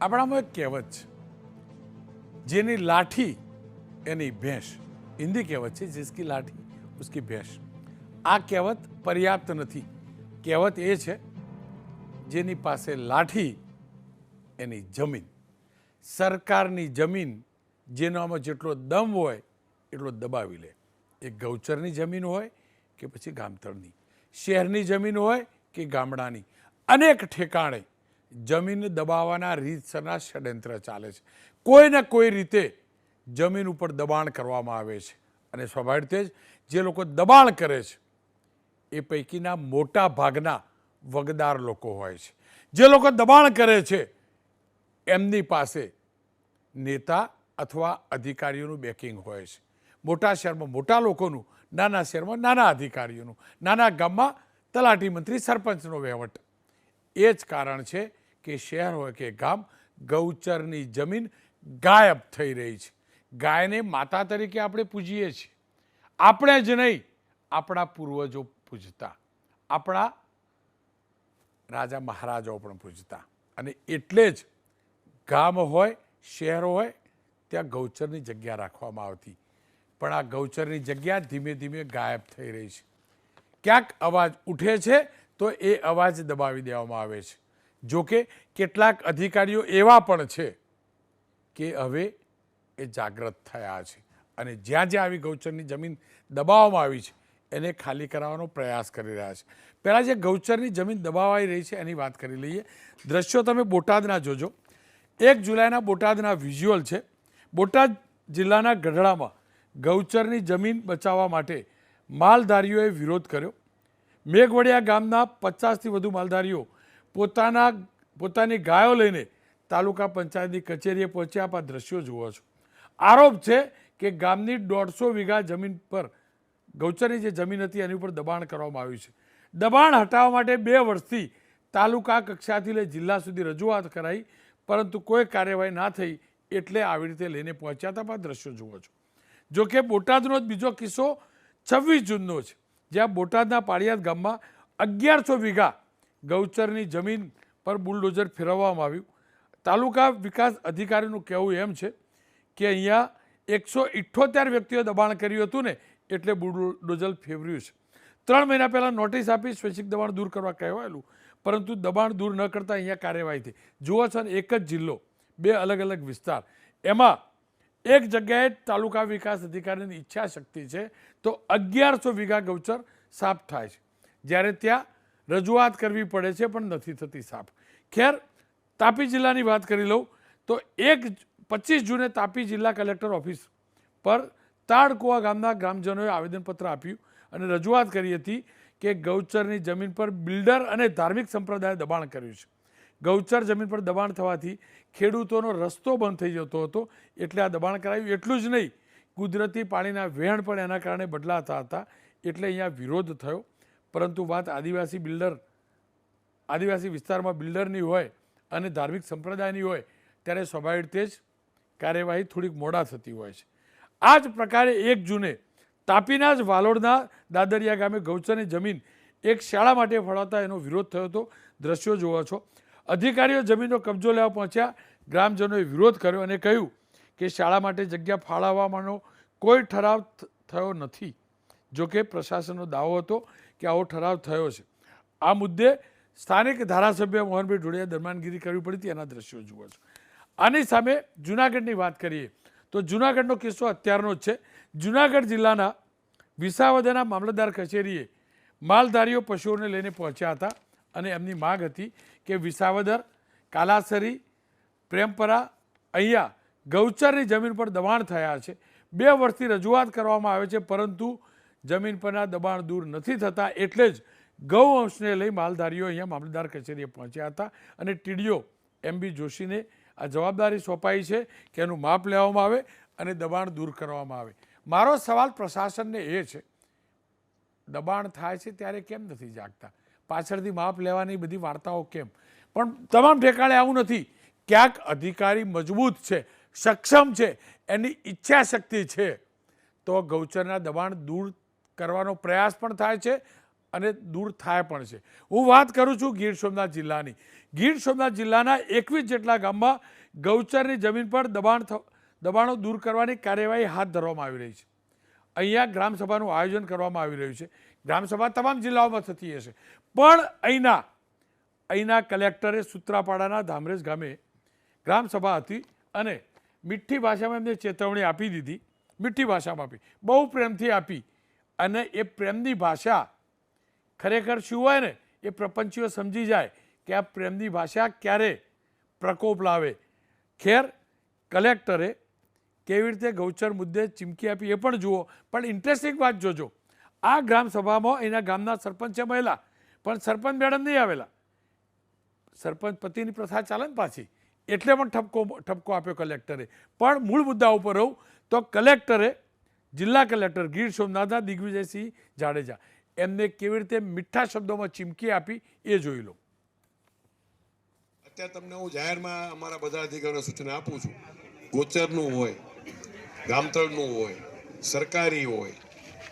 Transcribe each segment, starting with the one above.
આપણામાં એક કહેવત છે, જેની લાઠી એની ભેંસ. હિન્દી કહેવત છે, જિસકી લાઠી ઉસકી ભેંસ. આ કહેવત પર્યાપ્ત નથી. કહેવત એ છે, જેની પાસે લાઠી એની જમીન. સરકારની જમીન જેનામાં જેટલો દમ હોય એટલો દબાવી લે. એ ગૌચરની જમીન હોય કે પછી ગામતળની, શહેરની જમીન હોય કે ગામડાની, અનેક ઠેકાણે જમીન દબાવવાના રીતસરના ષડયંત્ર ચાલે છે. કોઈ ને કોઈ રીતે જમીન ઉપર દબાણ કરવામાં આવે છે અને સ્વાભાવિક રીતે જે લોકો દબાણ કરે છે એ પૈકીના મોટા ભાગના વગદાર લોકો હોય છે. જે લોકો દબાણ કરે છે એમની પાસે નેતા અથવા અધિકારીઓનું બેકિંગ હોય છે. મોટા શહેરમાં મોટા લોકોનું, નાના શહેરમાં નાના અધિકારીઓનું, નાના ગામમાં તલાટી મંત્રી સરપંચનો વહીવટ. એ જ કારણ છે કે શહેર હોય કે ગામ, ગૌચરની જમીન ગાયબ થઈ રહી છે. ગાયને માતા તરીકે આપણે પૂજીએ છીએ. આપણે જ નહીં, આપણા પૂર્વજો પૂજતા, આપણા રાજા મહારાજાઓ પણ પૂજતા. અને એટલે જ ગામ હોય, શહેર હોય, ત્યાં ગૌચરની જગ્યા રાખવામાં આવતી. પણ આ ગૌચરની જગ્યા ધીમે ધીમે ગાયબ થઈ રહી છે. ક્યાંક અવાજ ઉઠે છે તો એ અવાજ દબાવી દેવામાં આવે છે. જોકે કેટલાક અધિકારીઓ એવા પણ છે કે હવે એ જાગૃત થયા છે અને જ્યાં જ્યાં આવી ગૌચરની જમીન દબાવવામાં આવી છે એને ખાલી કરાવવાનો પ્રયાસ કરી રહ્યા છે. પહેલાં જે ગૌચરની જમીન દબાવાઈ રહી છે એની વાત કરી લઈએ. દ્રશ્યો તમે બોટાદના જોજો. 1 જુલાઈના બોટાદના વિઝ્યુઅલ છે. બોટાદ જિલ્લાના ગઢડામાં ગૌચરની જમીન બચાવવા માટે માલધારીઓએ વિરોધ કર્યો. મેઘવડિયા ગામના 50થી વધુ માલધારીઓ પોતાની ગાયો લઈને તાલુકા પંચાયતની કચેરીએ પહોંચ્યા. આપ આ દ્રશ્યો જુઓ છો. આરોપ છે કે ગામની 150 વીઘા જમીન પર ગૌચરની જે જમીન હતી એની ઉપર દબાણ કરવામાં આવ્યું છે. દબાણ હટાવવા માટે 2 વર્ષથી તાલુકા કક્ષાથી લઈ જિલ્લા સુધી રજૂઆત કરાઈ, પરંતુ કોઈ કાર્યવાહી ના થઈ એટલે આવી રીતે લઈને પહોંચ્યા હતા. આ દ્રશ્યો જુઓ છો. જોકે બોટાદનો જ બીજો કિસ્સો 26 જૂનનો છે, જ્યાં બોટાદના પાળિયાદ ગામમાં 1100 વીઘા ગૌચરની જમીન પર બુલડોઝર ફેરવવામાં આવ્યું. તાલુકા વિકાસ અધિકારીનું કહેવું એમ છે કે અહીંયા 178 વ્યક્તિઓએ દબાણ કર્યું હતું ને એટલે બુલડોઝર ફેરવ્યું છે. 3 મહિના પહેલાં નોટિસ આપી સ્વૈચ્છિક દબાણ દૂર કરવા કહેવાયેલું, પરંતુ દબાણ દૂર ન કરતાં અહીંયા કાર્યવાહી થઈ. જુઓ છો ને, એક જ જિલ્લો, 2 અલગ અલગ વિસ્તાર. એમાં એક જગ્યાએ તાલુકા વિકાસ અધિકારીની ઈચ્છા શક્તિ છે તો 1100 વીઘા ગૌચર સાફ થાય છે, જ્યારે ત્યાં રજૂઆત કરવી પડે છે પણ નથી થતી સાફ. ખેર, તાપી જિલ્લાની વાત કરી લઉં તો 25 જૂને તાપી જિલ્લા કલેક્ટર ઓફિસ પર તાડકુવા ગામના ગ્રામજનોએ આવેદનપત્ર આપ્યું અને રજૂઆત કરી હતી કે ગૌચરની જમીન પર બિલ્ડર અને ધાર્મિક સંપ્રદાયે દબાણ કર્યું છે. ગૌચર જમીન પર દબાણ થવાથી ખેડૂતોનો રસ્તો બંધ થઈ જતો હતો, એટલે આ દબાણ કરાયું. એટલું જ નહીં, કુદરતી પાણીના વહેણ પણ એના કારણે બદલાતા હતા, એટલે અહીંયા વિરોધ થયો. પરંતુ વાત આદિવાસી વિસ્તારમાં બિલ્ડરની હોય અને ધાર્મિક સંપ્રદાયની હોય ત્યારે સ્વાભાવિક રીતે જ કાર્યવાહી થોડીક મોડા થતી હોય છે. આ જ પ્રકારે 1 જૂને તાપીના જ વાલોડના દાદરિયા ગામે ગૌચરની જમીન એક શાળા માટે ફાળવતા એનો વિરોધ થયો હતો. દ્રશ્યો જોવો છો. અધિકારીઓ જમીનનો કબજો લેવા પહોંચ્યા. ગ્રામજનોએ વિરોધ કર્યો અને કહ્યું કે શાળા માટે જગ્યા ફાળવવાનો કોઈ ઠરાવ થયો નથી. જોકે પ્રશાસનનો દાવો હતો કે આવો ઠરાવ થયો છે. આ મુદ્દે સ્થાનિક ધારાસભ્ય મોહનભાઈ ઢોળિયાએ દરમિયાનગીરી કરવી પડી હતી. એના દ્રશ્યો જુઓ છો. આની સામે જૂનાગઢની વાત કરીએ તો જૂનાગઢનો કિસ્સો અત્યારનો જ છે. જૂનાગઢ જિલ્લાના વિસાવદરના મામલતદાર કચેરીએ માલધારીઓ પશુઓને લઈને પહોંચ્યા હતા અને એમની માંગ હતી કે વિસાવદર, કાલાસરી, પ્રેમપરા અહીંયા ગૌચરની જમીન પર દબાણ થયા છે. 2 વર્ષથી રજૂઆત કરવામાં આવે છે, પરંતુ જમીન પરના દબાણ દૂર નથી થતા. એટલે જ ગૌવંશને લઈ માલધારીઓ અહીંયા મામલતદાર કચેરીએ પહોંચ્યા હતા અને ટીડીઓ MB જોશીને આ જવાબદારી સોંપાઈ છે કે એનું માપ લેવામાં આવે અને દબાણ દૂર કરવામાં આવે. મારો સવાલ પ્રશાસનને એ છે, દબાણ થાય છે ત્યારે કેમ નથી જાગતા? પાછળથી માપ લેવાની બધી વાર્તાઓ કેમ? પણ તમામ ઠેકાણે આવું નથી. ક્યાંક અધિકારી મજબૂત છે, સક્ષમ છે, એની ઈચ્છા શક્તિ છે તો ગૌચરના દબાણ દૂર કરવાનો પ્રયાસ પણ થાય છે અને દૂર થાય પણ છે. હું વાત કરું છું ગીર સોમનાથ જિલ્લાની. ગીર સોમનાથ જિલ્લાના 21 જેટલા ગામમાં ગૌચરની જમીન પર દબાણો દૂર કરવાની કાર્યવાહી હાથ ધરવામાં આવી રહી છે. અહીંયા ગ્રામસભાનું આયોજન કરવામાં આવી રહ્યું છે. ગ્રામસભા તમામ જિલ્લાઓમાં થતી હશે, પણ અહીંના કલેક્ટરે સૂત્રાપાડાના ધામરેજ ગામે ગ્રામસભા હતી અને મીઠી ભાષામાં એમને ચેતવણી આપી દીધી. મીઠી ભાષામાં આપી, બહુ પ્રેમથી આપી. અને એ પ્રેમની ભાષા ખરેખર શું હોય ને, એ પ્રપંચીઓ સમજી જાય કે આ પ્રેમની ભાષા ક્યારે પ્રકોપ લાવે. ખેર, કલેક્ટરે કેવી રીતે ગૌચર મુદ્દે ચીમકી આપી એ પણ જુઓ. પણ ઇન્ટરેસ્ટિંગ વાત જોજો, આ ગ્રામસભામાં એના ગામના સરપંચ છે મહિલા, પણ સરપંચ મેડમ નહીં આવેલા. સરપંચ પતિની પ્રથા ચાલે ને પાછી, એટલે પણ ઠપકો આપ્યો કલેક્ટરે. પણ મૂળ મુદ્દા ઉપર રહું તો કલેક્ટરે, જિલ્લા કલેક્ટર ગીર સોમનાથના દિગ્વિજયસિંહ જાડેજા, એમને કેવી રીતે મીઠા શબ્દોમાં ચીમકી આપી એ જોઈ લો. અત્યારે તમને હું જાહેરમાં અમારા બધા અધિકારીઓને સૂચના આપું છું, ગોચરનું હોય, ગામતળનું હોય, સરકારી હોય,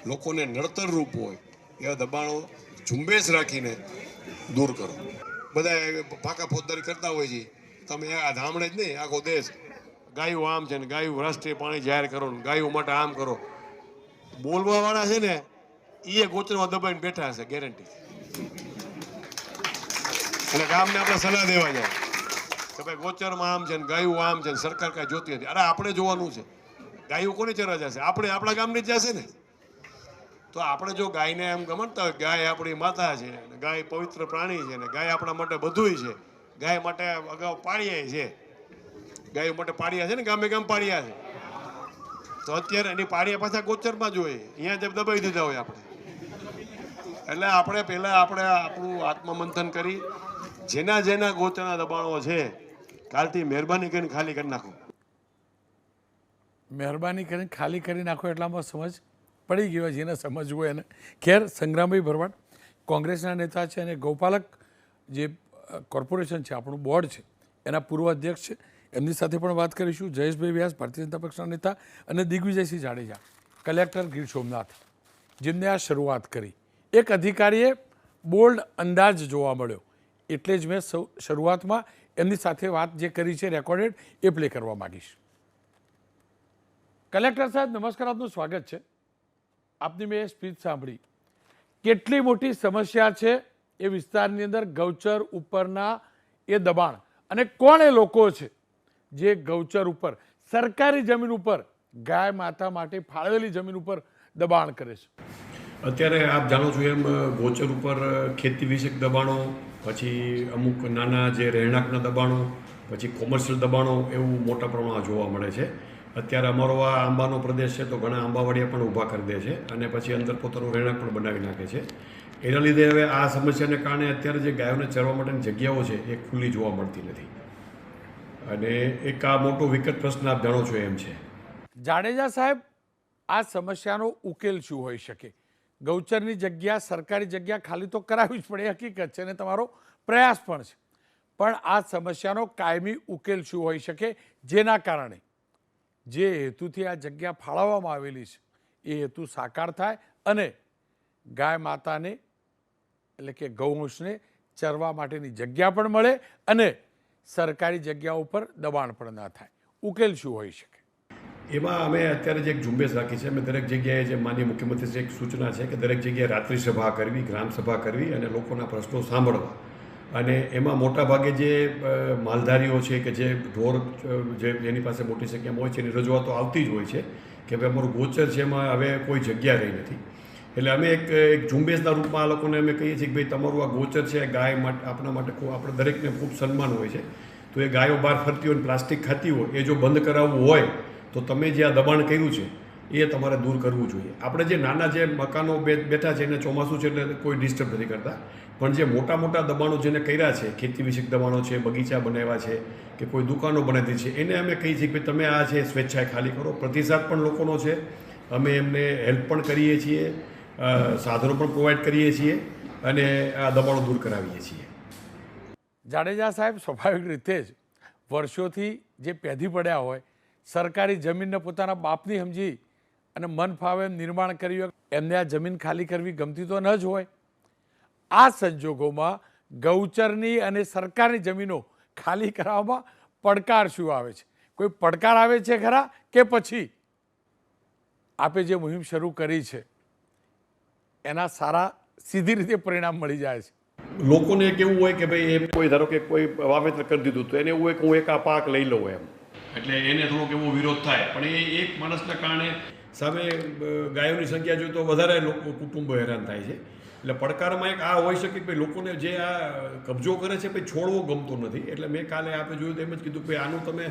લોકોને નડતર રૂપ હોય એવા દબાણો ઝુંબેશ રાખીને દૂર કરો. બધા ફાંકા ફોજદારી કરતા હોય છે. તમે આ ધામણે જ નહીં, આખો દેશ ગાયું આમ છે ને ગાયું રાષ્ટ્રીય પાણી જાહેર કરો ને ગાયું માટે આમ કરો. બોલવાવાળા છે ને એ ગોચરમાં દબાઈને બેઠા હશે ગેરંટી. અને ગામને આપણે સલાહ દેવા જાય કે ભાઈ ગોચરમાં આમ છે ને ગાયું આમ છે ને સરકાર કાંઈ જોતી નથી. અરે આપણે જોવાનું છે, ગાયું કોની ચરવા જશે? આપણે આપણા ગામની જ જશે ને. તો આપણે જો ગાયને એમ ગમતા હોય, ગાય આપણી માતા છે, ગાય પવિત્ર પ્રાણી છે ને ગાય આપણા માટે બધુંય છે. ગાય માટે અગાઉ પાળિયા છે, ગાયો માટે પાળિયા છે ને, ગામે ગામ પાળિયા છે. તો અત્યારે એની પાળિયા પાછા ગોચરમાં જોઈએ, અહીંયા જેમ દબાવી દીધા હોય આપણે. એટલે આપણે પહેલાં આપણું આત્મમંથન કરી જેના ગોચરના દબાણો છે કાલથી મહેરબાની કરીને ખાલી કરી નાખો. મહેરબાની કરીને ખાલી કરી નાખો એટલામાં સમજ પડી ગયો જેને સમજવું હોય એને. ખેર, સંગ્રામભાઈ ભરવાડ કોંગ્રેસના નેતા છે અને ગૌપાલક જે કોર્પોરેશન છે, આપણું બોર્ડ છે, એના પૂર્વ અધ્યક્ષ છે. એમની સાથે પણ વાત કરીશું. જયેશભાઈ વ્યાસ, ભારતીય જનતા પક્ષના નેતા, અને દિગ્વિજયસિંહ જાડેજા, કલેક્ટર ગીર સોમનાથ, જેમને આ શરૂઆત કરી. એક અધિકારીએ બોલ્ડ અંદાજ જોવા મળ્યો, એટલે જ મેં શરૂઆતમાં એમની સાથે વાત જે કરી છે રેકોર્ડેડ, એ પ્લે કરવા માગીશ. કલેક્ટર સાહેબ, નમસ્કાર, આપનું સ્વાગત છે. આપની મેં સ્પીચ સાંભળી. કેટલી મોટી સમસ્યા છે એ વિસ્તારની અંદર ગૌચર ઉપરના એ દબાણ, અને કોણ એ લોકો છે જે ગૌચર ઉપર, સરકારી જમીન ઉપર, ગાય માતા માટે ફાળવેલી જમીન ઉપર દબાણ કરે છે? અત્યારે આપ જાણો છો એમ ગોચર ઉપર ખેતી વિષયક દબાણો, પછી અમુક નાના જે રહેણાંકના દબાણો, પછી કોમર્શિયલ દબાણો એવું મોટા પ્રમાણમાં જોવા મળે છે. અત્યારે અમારો આ આંબાનો પ્રદેશ છે તો ઘણા આંબાવાડિયા પણ ઊભા કરી દે છે અને પછી અંદર પોતાનું રહેણાંક પણ બનાવી નાખે છે. એના લીધે હવે આ સમસ્યાને કારણે અત્યારે જે ગાયોને ચરવા માટેની જગ્યાઓ છે એ ખુલ્લી જોવા મળતી નથી, અને એક આ મોટો વિકટ પ્રશ્ન આપ જાણો છો એમ છે. જાડેજા સાહેબ, આ સમસ્યાનો ઉકેલ શું હોઈ શકે? ગૌચરની જગ્યા, સરકારી જગ્યા ખાલી તો કરાવવી જ પડે, હકીકત છે, અને તમારો પ્રયાસ પણ છે. પણ આ સમસ્યાનો કાયમી ઉકેલ શું હોઈ શકે, જેના કારણે જે હેતુથી આ જગ્યા ફાળવવામાં આવેલી છે એ હેતુ સાકાર થાય અને ગાય માતાને, એટલે કે ગૌવંશને ચરવા માટેની જગ્યા પણ મળે અને સરકારી જગ્યા ઉપર દબાણ પણ ના થાય? ઉકેલ શું હોઈ શકે? એમાં અમે અત્યારે જે એક ઝુંબેશ રાખી છે, અમે દરેક જગ્યાએ જે માનનીય મુખ્યમંત્રી એક સૂચના છે કે દરેક જગ્યાએ રાત્રિ સભા કરવી, ગ્રામસભા કરવી અને લોકોના પ્રશ્નો સાંભળવા. અને એમાં મોટાભાગે જે માલધારીઓ છે કે જે ઢોર જે એની પાસે મોટી સંખ્યામાં હોય છે એની રજૂઆતો આવતી જ હોય છે કે ભાઈ અમારું ગોચર છે એમાં હવે કોઈ જગ્યા રહી નથી. એટલે અમે એક ઝુંબેશના રૂપમાં આ લોકોને અમે કહીએ છીએ કે ભાઈ તમારું આ ગોચર છે, ગાય માટે આપણા માટે આપણે દરેકને ખૂબ સન્માન હોય છે, તો એ ગાયો બહાર ફરતી હોય, પ્લાસ્ટિક ખાતી હોય, એ જો બંધ કરાવવું હોય તો તમે જે આ દબાણ કર્યું છે એ તમારે દૂર કરવું જોઈએ. આપણે જે નાના જે મકાનો બેઠા છે એને ચોમાસું છે એટલે કોઈ ડિસ્ટર્બ નથી કરતા, પણ જે મોટા મોટા દબાણો જેને કર્યા છે, ખેતી વિષયક દબાણો છે, બગીચા બનાવ્યા છે કે કોઈ દુકાનો બનાવી છે, એને અમે કહીએ છીએ કે તમે આ છે સ્વેચ્છાએ ખાલી કરો. પ્રતિસાદ પણ લોકોનો છે, અમે એમને હેલ્પ પણ કરીએ છીએ, સાધનો પણ પ્રોવાઈડ કરીએ છીએ અને આ દબાણો દૂર કરાવીએ છીએ. જાડેજા સાહેબ, સ્વાભાવિક રીતે જ વર્ષોથી જે પેધી પડ્યા હોય, સરકારી જમીનને પોતાના બાપની સમજી અને મન ફાવે એમ નિર્માણ કર્યું, એમને આ જમીન ખાલી કરવી ગમતી તો ન જ હોય. આ સંજોગોમાં ગૌચરની અને સરકારની જમીનો ખાલી કરાવવામાં પડકાર શું આવે છે? કોઈ પડકાર આવે છે ખરા, કે પછી આપે જે મુહિમ શરૂ કરી છે એના સારા સીધી રીતે પરિણામ મળી જાય છે? લોકોને એક એવું હોય કે ભાઈ એમ કોઈ ધારો કે કોઈ વાવેતર કરી દીધું તો એને એવું હોય કે હું એક આ પાક લઈ લઉં એમ, એટલે એને થોડોક એવો વિરોધ થાય. પણ એ એક માણસના કારણે સામે ગાયોની સંખ્યા જોઈએ તો વધારે લોકો કુટુંબો હેરાન થાય છે. એટલે પડકારમાં એક આ હોઈ શકે કે ભાઈ લોકોને જે આ કબજો કરે છે ભાઈ છોડવો ગમતો નથી. એટલે મેં કાલે આપણે જોયું તેમ જ કીધું કે આનું તમે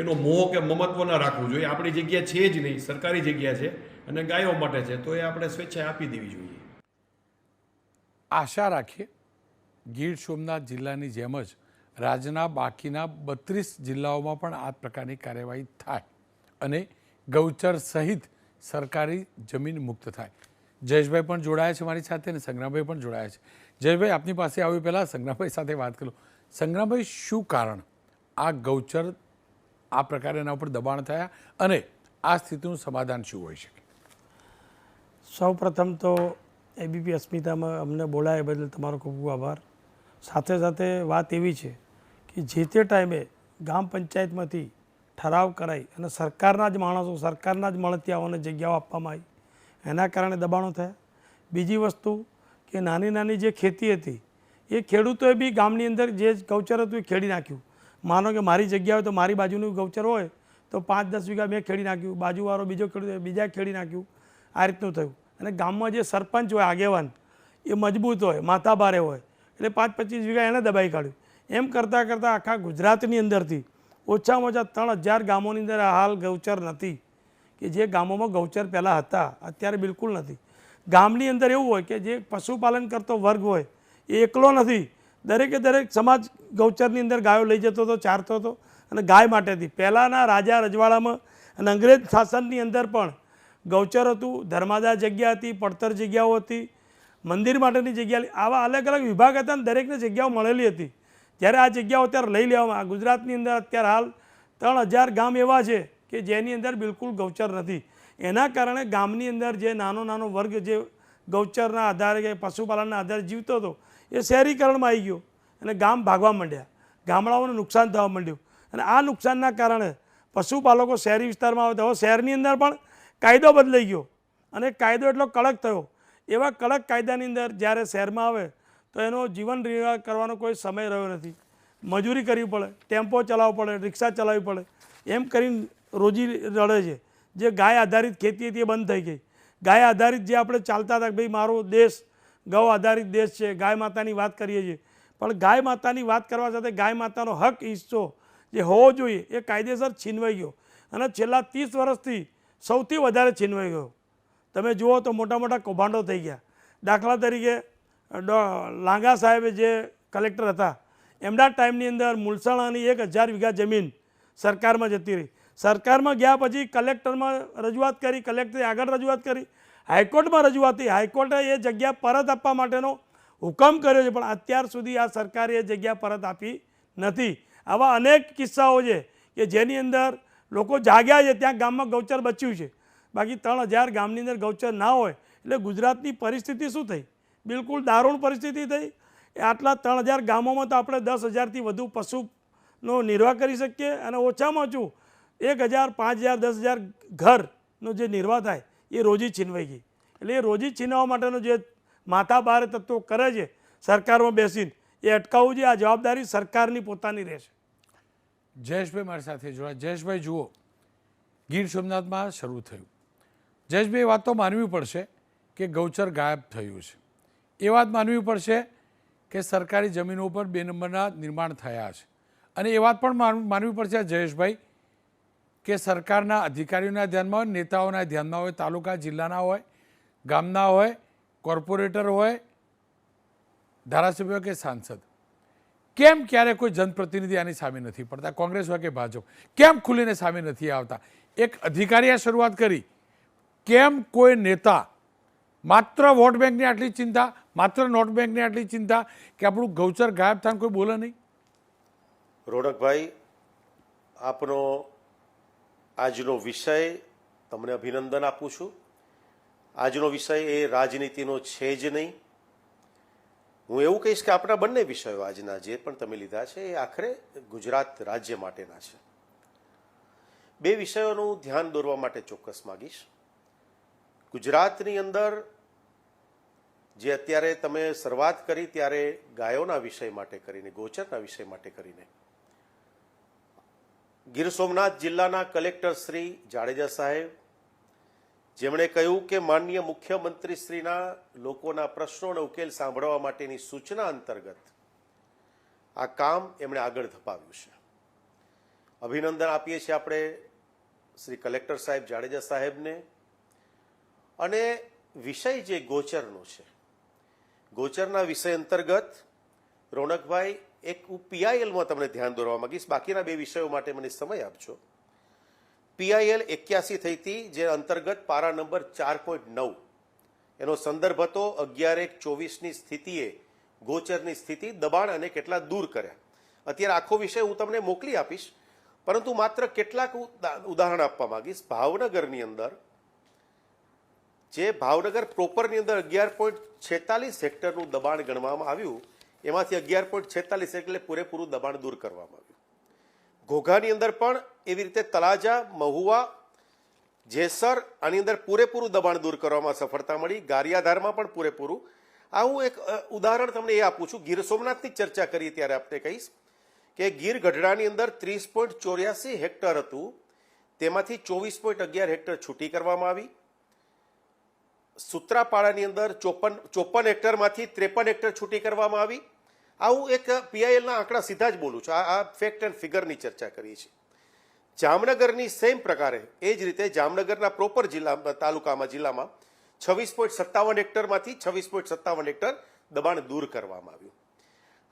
એનો મોહ કે મમત્વ ના રાખવું જોઈએ. આપણી જગ્યા છે જ નહીં, સરકારી જગ્યા છે અને ગાયો માટે છે, તો એ આપણે સ્વેચ્છાએ આપી દેવી જોઈએ. આશા રાખીએ ગીર સોમનાથ જિલ્લાની જેમ જ રાજ્યના બાકીના 32 જિલ્લાઓમાં પણ આ પ્રકારની કાર્યવાહી થાય અને ગૌચર સહિત સરકારી જમીન મુક્ત થાય. જયેશભાઈ પણ જોડાયા છે મારી સાથે અને સંગ્રામભાઈ પણ જોડાયા છે. જયેશભાઈ, આપની પાસે આવ્યું પહેલાં સંગ્રામભાઈ સાથે વાત કરું. સંગ્રામભાઈ, શું કારણ આ ગૌચર આ પ્રકારે એના ઉપર દબાણ થયા અને આ સ્થિતિનું સમાધાન શું હોઈ શકે? સૌ પ્રથમ તો એબીપી અસ્મિતામાં અમને બોલાયા બદલ તમારો ખૂબ ખૂબ આભાર. સાથે સાથે વાત એવી છે કે જે તે ટાઈમે ગામ પંચાયતમાંથી ઠરાવ કરાઈ અને સરકારના જ માણસો, સરકારના જ મળતિયાઓને જગ્યાઓ આપવામાં આવી, એના કારણે દબાણો થયા. બીજી વસ્તુ કે નાની નાની જે ખેતી હતી એ ખેડૂતોએ બી ગામની અંદર જે ગૌચર હતું એ ખેડી નાખ્યું. માનો કે મારી જગ્યા હોય તો મારી બાજુનું ગૌચર હોય તો 5-10 વીઘા મેં ખેડી નાખ્યું, બાજુવાળો બીજો ખેડૂત બીજા ખેડી નાખ્યું. આ રીતનું થયું. અને ગામમાં જે સરપંચ હોય, આગેવાન, એ મજબૂત હોય, માથાભારે હોય, એટલે 5-25 વીઘા એણે દબાઈ કાઢ્યું. એમ કરતાં કરતાં આખા ગુજરાતની અંદરથી ઓછામાં ઓછા 3000 ગામોની અંદર હાલ ગૌચર નથી. કે જે ગામોમાં ગૌચર પહેલાં હતા અત્યારે બિલકુલ નથી. ગામની અંદર એવું હોય કે જે પશુપાલન કરતો વર્ગ હોય એ એકલો નથી, દરેકે દરેક સમાજ ગૌચરની અંદર ગાયો લઈ જતો હતો, ચારતો હતો અને ગાય માટેથી પહેલાંના રાજા રજવાડામાં અને અંગ્રેજ શાસનની અંદર પણ ગૌચર હતું, ધર્માદા જગ્યા હતી, પડતર જગ્યાઓ હતી, મંદિર માટેની જગ્યા, આવા અલગ અલગ વિભાગ હતા અને દરેકને જગ્યાઓ મળેલી હતી. જ્યારે આ જગ્યાઓ અત્યારે લઈ લેવામાં, ગુજરાતની અંદર અત્યારે હાલ 3000 ગામ એવા છે કે જેની અંદર બિલકુલ ગૌચર નથી. એના કારણે ગામની અંદર જે નાનો વર્ગ જે ગૌચરના આધારે કે પશુપાલનના આધારે જીવતો હતો એ શહેરીકરણમાં આવી ગયો અને ગામ ભાગવા માંડ્યા, ગામડાઓને નુકસાન થવા માંડ્યું. અને આ નુકસાનના કારણે પશુપાલકો શહેરી વિસ્તારમાં આવે તો હવે શહેરની અંદર પણ કાયદો બદલાઈ ગયો અને કાયદો એટલો કડક થયો. એવા કડક કાયદાની અંદર જ્યારે શહેરમાં આવે તો એનો જીવન નિર્વાહ કરવાનો કોઈ સમય રહ્યો નથી. મજૂરી કરવી પડે, ટેમ્પો ચલાવવો પડે, રિક્ષા ચલાવવી પડે, એમ કરીને રોજી રડે છે. જે ગાય આધારિત ખેતી હતી એ બંધ થઈ ગઈ. ગાય આધારિત જે આપણે ચાલતા હતા કે ભાઈ મારો દેશ ગૌ આધારિત દેશ છે, ગાય માતાની વાત કરીએ છીએ, પણ ગાય માતાની વાત કરવા સાથે ગાય માતાનો હક હિસ્સો જે હોવો જોઈએ એ કાયદેસર છીનવાઈ ગયો અને છેલ્લા 30 વર્ષથી સૌથી વધારે છીનવાઈ ગયો. તમે જુઓ તો મોટા મોટા કૌભાંડો થઈ ગયા. દાખલા તરીકે લાંગા સાહેબે જે કલેક્ટર હતા એમના ટાઈમની અંદર મુલસાણાની 1000 વીઘા જમીન સરકારમાં જતી રહી. સરકારમાં ગયા પછી કલેક્ટરમાં રજૂઆત કરી, કલેક્ટરે આગળ રજૂઆત કરી, હાઈકોર્ટમાં રજૂઆત થઈ, હાઈકોર્ટે એ જગ્યા પરત આપવા માટેનો હુકમ કર્યો છે, પણ અત્યાર સુધી આ સરકારે એ જગ્યા પરત આપી નથી. આવા અનેક કિસ્સાઓ છે કે જેની અંદર લોકો જાગ્યા છે, ત્યાં ગામમાં ગૌચર બચ્યું છે. બાકી 3000 ગામની અંદર ગૌચર ના હોય એટલે ગુજરાતની પરિસ્થિતિ શું થઈ? બિલકુલ દારૂણ પરિસ્થિતિ થઈ. આટલા 3000 ગામોમાં તો આપણે 10,000થી વધુ પશુનો નિર્વાહ કરી શકીએ અને ઓછામાં ઓછું 1000, 5000, 10,000 ઘરનો જે નિર્વાહ થાય એ રોજી છીનવાઈ ગઈ. એટલે એ રોજી છીનવવા માટેનો જે માથાભારે તત્વો કરે છે સરકારમાં બેસીને એ અટકાવવું જોઈએ. આ જવાબદારી સરકારની પોતાની રહેશે. જયેશભાઈ મારી સાથે જોડાયા. જયેશભાઈ, જુઓ, ગીર સોમનાથમાં શરૂ થયું. જયેશભાઈ, એ વાત તો માનવી પડશે કે ગૌચર ગાયબ થયું છે. એ વાત માનવી પડશે કે સરકારી જમીનો ઉપર 2 નંબરના નિર્માણ થયા છે. અને એ વાત પણ માનવી પડશે જયેશભાઈ કે સરકારના અધિકારીઓના ધ્યાનમાં હોય, નેતાઓના ધ્યાનમાં હોય, તાલુકા જિલ્લાના હોય, ગામના હોય, કોર્પોરેટર હોય, ધારાસભ્ય કે સાંસદ, કેમ ક્યારે કોઈ જનપ્રતિનિધિ આની સામે નથી પડતા? કોંગ્રેસ હોય કે ભાજપ, કેમ ખુલીને સામે નથી આવતા? એક અધિકારીએ શરૂઆત કરી, કેમ કોઈ નેતા માત્ર વોટ બેંકની આટલી ચિંતા, માત્ર નોટ બેંકની આટલી ચિંતા કે આપણું ગૌચર ગાયબ થાય કોઈ બોલે નહીં? રોનકભાઈ, આપનો આજનો વિષય તમને અભિનંદન આપું છું. આજનો વિષય એ રાજનીતિનો છે જ નહીં. હું એવું કહીશ કે આપણા બંને વિષયો આજના જે પણ તમે લીધા છે એ આખરે ગુજરાત રાજ્ય માટેના છે. બે વિષયોનું ધ્યાન દોરવા માટે ચોક્કસ માગીશ. ગુજરાતની અંદર જે અત્યારે તમે શરૂઆત કરી ત્યારે ગાયોના વિષય માટે કરીને, ગોચરના વિષય માટે કરીને ગીર સોમનાથ જિલ્લાના કલેક્ટર શ્રી જાડેજા સાહેબ, જેમણે કહ્યું કે માનનીય મુખ્યમંત્રીશ્રીના લોકોના પ્રશ્નોનો ઉકેલ સાંભળવા માટેની સૂચના અંતર્ગત આ કામ એમણે આગળ ધપાવ્યું છે. અભિનંદન આપીએ છીએ આપણે શ્રી કલેક્ટર સાહેબ જાડેજા સાહેબને. અને વિષય જે ગોચરનો છે, ગોચરના વિષય અંતર્ગત રોનકભાઈ એક હું પીઆઈએલમાં તમને ધ્યાન દોરવા માંગીશ. બાકીના બે વિષયો માટે મને સમય આપજો. પીઆઈએલ 81 થઈ હતી, જે અંતર્ગત પારા નંબર 4.9 એનો સંદર્ભ હતો 11/1/24ની સ્થિતિએ ગોચરની સ્થિતિ, દબાણ અને કેટલા દૂર કર્યા. અત્યારે આખો વિષય હું તમને મોકલી આપીશ, પરંતુ માત્ર કેટલાક ઉદાહરણ આપવા માંગીશ. ભાવનગરની અંદર, જે ભાવનગર પ્રોપરની અંદર 11.46 હેક્ટરનું દબાણ ગણવામાં આવ્યું, એમાંથી 11.46 એટલે પૂરેપૂરું દબાણ દૂર કરવામાં આવ્યું. ઘોઘાની અંદર પણ એવી રીતે તળાજા, મહુવા, જેસર આની અંદર પૂરેપૂરું દબાણ દૂર કરવામાં સફળતા મળી. ગારિયાધારમાં પણ પૂરેપૂરું. આ હું એક ઉદાહરણ તમને એ આપું છું. ગીર સોમનાથની ચર્ચા કરીએ ત્યારે આપણે કહીશ કે ગીર ગઢડાની અંદર 30.84 હેક્ટર હતું, તેમાંથી 24.11 હેક્ટર છૂટી કરવામાં આવી. સૂત્રાપાડાની અંદર 54 હેક્ટરમાંથી 53 હેક્ટર છૂટી કરવામાં આવી. આ હું એક પીઆઈએલના આંકડા સીધા જ બોલું છું. આ ફેક્ટ એન્ડ ફિગરની ચર્ચા કરીએ છીએ. જામનગરની સેમ પ્રકારે એ જ રીતે જામનગરના પ્રોપર જિલ્લામાં 26.57 હેક્ટરમાંથી 26.57 હેક્ટર દબાણ દૂર કરવામાં આવ્યું.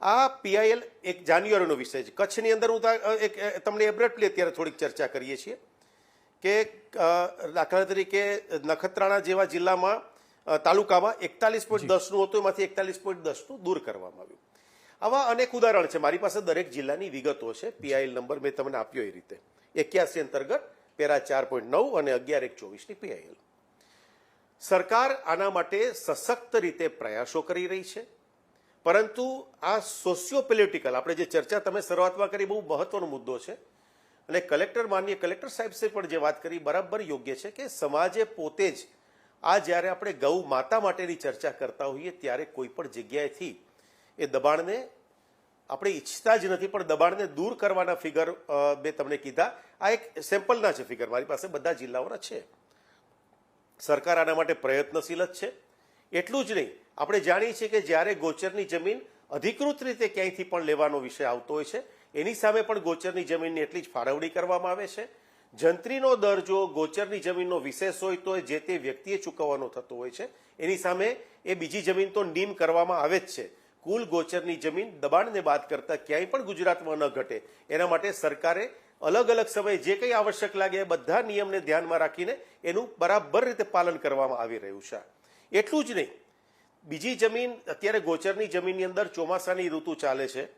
આ પીઆઈએલ એક જાન્યુઆરીનો વિષય છે. કચ્છની અંદર હું તમને એબ્રેટલી અત્યારે થોડીક ચર્ચા કરીએ છીએ કે દાખલા તરીકે નખત્રાણા જેવા જિલ્લામાં તાલુકામાં 41.10નું હતું, એમાંથી 41.10નું દૂર કરવામાં આવ્યું. આવા અનેક ઉદાહરણ છે. મારી પાસે દરેક જિલ્લાની વિગતો છે. પીઆઈએલ નંબર મેં તમને આપ્યો એ રીતે 81 અંતર્ગત પેરા 4.9 અને 11/1/24ની પીઆઈએલ. સરકાર આના માટે સશક્ત રીતે પ્રયાસો કરી રહી છે, પરંતુ આ સોશિયો પોલિટિકલ આપણે જે ચર્ચા તમે શરૂઆતમાં કરી બહુ મહત્વનો મુદ્દો છે. અને માનનીય કલેક્ટર સાહેબ પણ જે વાત કરી બરાબર યોગ્ય છે કે સમાજે પોતે જ આ જ્યારે આપણે ગૌ માતા માટેની ચર્ચા કરતા હોઈએ ત્યારે કોઈ પણ જગ્યાએથી એ દબાણને આપણે ઈચ્છતા જ નથી, પણ દબાણને દૂર કરવાના ફિગર મેં તમને કીધા. આ એક સેમ્પલના છે ફિગર, મારી પાસે બધા જિલ્લાઓના છે. સરકાર આના માટે પ્રયત્નશીલ જ છે. એટલું જ નહીં, આપણે જાણીએ છીએ કે જ્યારે ગોચરની જમીન અધિકૃત રીતે ક્યાંયથી પણ લેવાનો વિષય આવતો હોય છે, એની સામે પણ ગોચરની જમીનની એટલી જ ફાળવણી કરવામાં આવે છે. જંત્રીનો દર જો ગોચરની જમીનનો વિશેષ હોય તો જે તે વ્યક્તિએ ચૂકવવાનો થતો હોય છે, એની સામે એ બીજી જમીન તો નીમ કરવામાં આવે જ છે. કુલ ગોચરની જમીન દબાણને બાદ કરતા ક્યાંય પણ ગુજરાતમાં ન ઘટે એના માટે સરકારે અલગ અલગ સમયે જે કંઈ આવશ્યક લાગે એ બધા નિયમને ધ્યાનમાં રાખીને એનું બરાબર રીતે પાલન કરવામાં આવી રહ્યું છે. એટલું જ નહીં, બીજી જમીન અત્યારે ગોચરની જમીનની અંદર ચોમાસાની ઋતુ ચાલે છે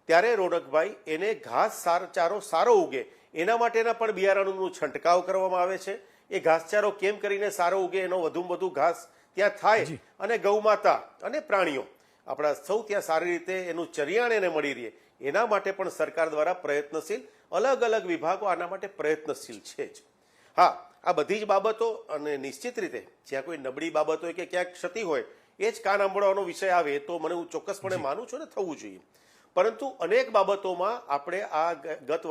ત્યારે રોનકભાઈ એને ચારો સારો ઉગે એના માટેના પણ બિયારણનું છંટકાવ કરવામાં આવે છે. એ ઘાસચારો કેમ કરીને સારો ઉગે, એનો વધુમાં વધુ ઘાસ ત્યાં થાય અને ગૌમાતા અને પ્રાણીઓ આપણા સૌ ત્યાં સારી રીતે એનું ચરિયાણ એને મળી રહે, એના માટે પણ સરકાર દ્વારા પ્રયત્નશીલ, અલગ અલગ વિભાગો આના માટે પ્રયત્નશીલ છે જ. હા, આ બધી જ બાબતો અને નિશ્ચિત રીતે જ્યાં કોઈ નબળી બાબત હોય કે ક્યાંક ક્ષતિ હોય એ જ કાન સાંભળવાનો વિષય આવે તો મને હું ચોક્કસપણે માનું છું ને થવું જોઈએ. પરંતુ અનેક બાબતોમાં આપણે આ ગત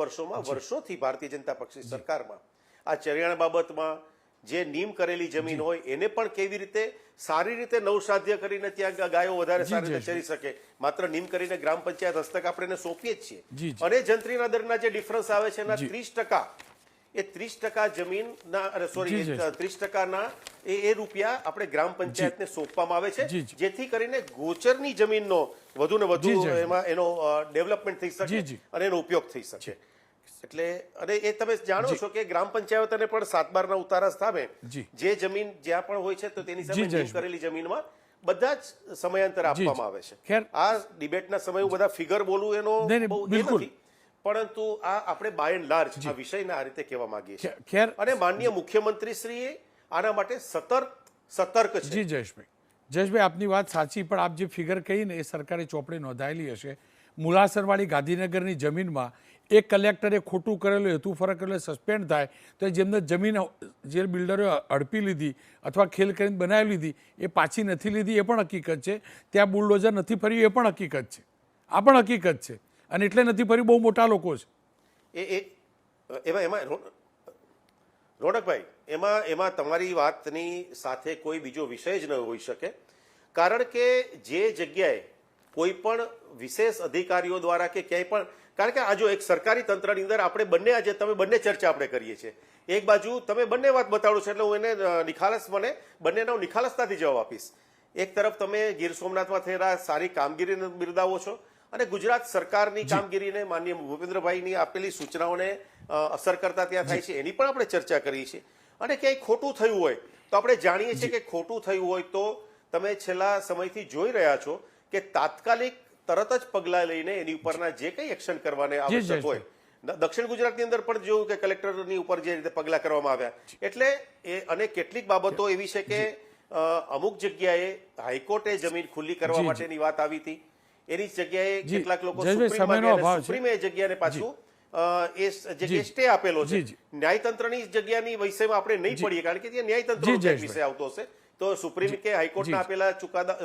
વર્ષોથી ભારતીય જનતા પક્ષની સરકારમાં આ ચરિયાણ બાબતમાં જે નીમ કરેલી જમીન હોય એને પણ કેવી રીતે સારી રીતે નવસાધ્ય કરીને ત્યાં ગાયો વધારે સારી રીતે ચરી શકે, માત્ર નીમ કરીને ગ્રામ પંચાયત હસ્તક આપણે એને સોંપીએ જ છીએ. અને જંત્રીના દરના જે ડિફરન્સ આવે છે એના 30% એ 30% જમીનના સોરી 30%ના એ રૂપિયા આપણે ગ્રામ પંચાયતને સોંપવામાં આવે છે, જેથી કરીને ગોચરની જમીનનો વધુ ને વધુ એમાં એનો ડેવલપમેન્ટ થઈ શકે અને એનો ઉપયોગ થઈ શકે. એટલે અને એ તમે જાણો છો કે ગ્રામ પંચાયતને પણ 7/12ના ઉતારા સામે જે જમીન જ્યાં પણ હોય છે તો તેની સામે નીમ કરેલી જમીનમાં બધા જ સમયાંતર આપવામાં આવે છે. આ ડિબેટના સમયે હું બધા ફિગર બોલું એનો બહુ નથી, પરંતુ આ આપણે બાય એન્ડ લાર્જ આ વિષયને આ રીતે કહેવા માંગીએ છીએ. અને માનનીય મુખ્યમંત્રીશ્રીએ આના માટે સતર્ક છે. જી જયેશભાઈ, જયેશભાઈ, આપની વાત સાચી, પણ આપ જે ફિગર કહી ને એ સરકારી ચોપડે નોંધાયેલી હશે. મુલાસરવાળી ગાંધીનગરની જમીનમાં એક કલેક્ટરે ખોટું કરેલું હેતુ ફરક કરેલો સસ્પેન્ડ થાય તો જેમને જમીન જે બિલ્ડરોએ હડપી લીધી અથવા ખેલ કરીને બનાવી લીધી એ પાછી નથી લીધી એ પણ હકીકત છે. ત્યાં બુલડોઝર નથી ફર્યું એ પણ હકીકત છે. આ પણ હકીકત છે. અને એટલે નથી ફર્યું, બહુ મોટા લોકો છે. એમાં રોનકભાઈ, એમાં તમારી વાતની સાથે કોઈ બીજો વિષય જ ન હોઈ શકે. કારણ કે જે જગ્યાએ કોઈ પણ વિશેષ અધિકારીઓ દ્વારા કે ક્યાંય પણ, કારણ કે આ જો એક સરકારી તંત્રની અંદર આપણે બંને આજે તમે બંને ચર્ચા આપણે કરીએ છીએ. એક બાજુ તમે બંને વાત બતાડો છો એટલે હું એને બંનેનો નિખાલસતાથી જવાબ આપીશ. એક તરફ તમે ગીર સોમનાથમાં થયેલા સારી કામગીરીને બિરદાવો છો અને ગુજરાત સરકારની કામગીરીને માનનીય ભૂપેન્દ્રભાઈની આપેલી સૂચનાઓને અસર કરતા ત્યાં થાય છે એની પણ આપણે ચર્ચા કરી છે. અને ક્યાંય ખોટું થયું હોય તો આપણે જાણીએ છીએ કે ખોટું થયું હોય તો તમે છેલ્લા સમયથી જોઈ રહ્યા છો કે તાત્કાલિક તરત જ પગલાં લઈને એની ઉપરના જે કંઈ એક્શન કરવાને આવશ્યક હોય. દક્ષિણ ગુજરાતની અંદર પણ જોયું કે કલેક્ટરની ઉપર જે રીતે પગલાં કરવામાં આવ્યા. એટલે અને કેટલીક બાબતો એવી છે કે અમુક જગ્યાએ હાઈકોર્ટે જમીન ખુલ્લી કરવા માટેની વાત આવી હતી. એની જગ્યાએ કેટલાક લોકો સુપ્રીમે એ જગ્યાને પાછું એ જગ્યાએ સ્ટે આપેલો છે. ન્યાયતંત્રની જગ્યાની વિષયમાં આપણે નહીં પડીએ કારણ કે ત્યાં ન્યાયતંત્ર વિષય આવતો હશે તો સુપ્રીમ કે હાઈકોર્ટના આપેલા ચુકાદા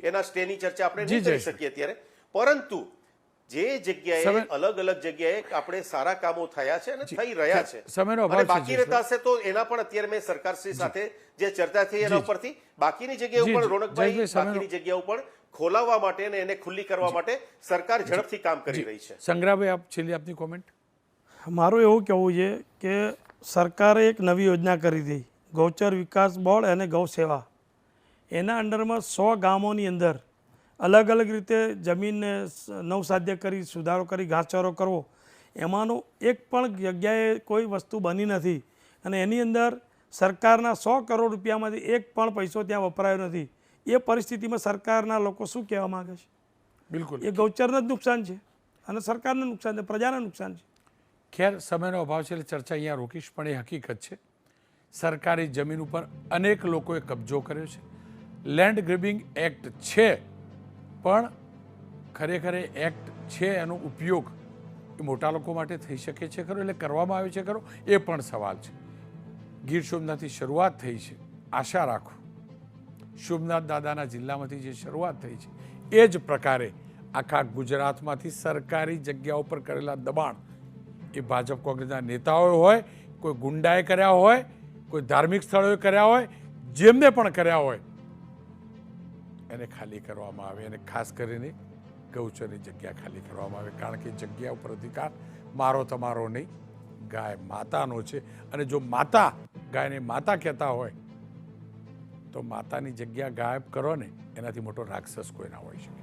એના સ્ટેની ચર્ચા આપણે નહીં કરી શકીએ અત્યારે. પરંતુ જે જગ્યાએ અલગ અલગ જગ્યાએ આપણે સારા કામો થયા છે અને થઈ રહ્યા છે અને બાકી રહેતા હશે તો એના પણ અત્યારે મેં સરકારશ્રી સાથે જે ચર્ચા થઈ એના ઉપરથી બાકીની જગ્યા ઉપર રોનકભાઈ બાકીની જગ્યા ઉપર ખોલાવવા માટે અને એને ખુલ્લી કરવા માટે સરકાર ઝડપથી કામ કરી રહી છે. સંગ્રામભાઈ, આપ છેલ્લી આપની કોમેન્ટ. મારું એવું કહેવું છે કે સરકારે એક નવી યોજના કરી હતી, ગૌચર વિકાસ બોર્ડ અને ગૌ સેવા. એના અંડરમાં 100 ગામોની અંદર અલગ અલગ રીતે જમીનને નવસાધ્ય કરી સુધારો કરી ઘાસચારો કરવો. એમાંનું એક પણ જગ્યાએ કોઈ વસ્તુ બની નથી અને એની અંદર સરકારના 100 કરોડ રૂપિયામાંથી એક પણ પૈસો ત્યાં વપરાયો નથી. એ પરિસ્થિતિમાં સરકારના લોકો શું કહેવા માંગે છે? બિલકુલ એ ગૌચરને જ નુકસાન છે અને સરકારને નુકસાન છે, પ્રજાને નુકસાન છે. ખેર, સમયનો અભાવ છે એટલે ચર્ચા અહીંયા રોકીશ, પણ એ હકીકત છે સરકારી જમીન ઉપર અનેક લોકોએ કબજો કર્યો છે. લેન્ડ ગ્રેબિંગ એક્ટ છે પણ ખરેખર એક્ટ છે એનો ઉપયોગ એ મોટા લોકો માટે થઈ શકે છે ખરો, એટલે કરવામાં આવે છે ખરો, એ પણ સવાલ છે. ગીર સોમનાથથી શરૂઆત થઈ છે. આશા રાખું સોમનાથ દાદાના જિલ્લામાંથી જે શરૂઆત થઈ છે એ જ પ્રકારે આખા ગુજરાતમાંથી સરકારી જગ્યાઓ પર કરેલા દબાણ એ ભાજપ કોંગ્રેસના નેતાઓ હોય, કોઈ ગુંડાએ કર્યા હોય, કોઈ ધાર્મિક સ્થળોએ કર્યા હોય, જેમને પણ કર્યા હોય એને ખાલી કરવામાં આવે અને ખાસ કરીને ગૌચરની જગ્યા ખાલી કરવામાં આવે. કારણ કે જગ્યા ઉપર અધિકાર મારો તમારો નહીં, ગાય માતાનો છે. અને જો માતા ગાયને માતા કહેતા હોય તો માતાની જગ્યા ગાયબ કરો ને એનાથી મોટો રાક્ષસ કોઈ ના હોઈ શકે.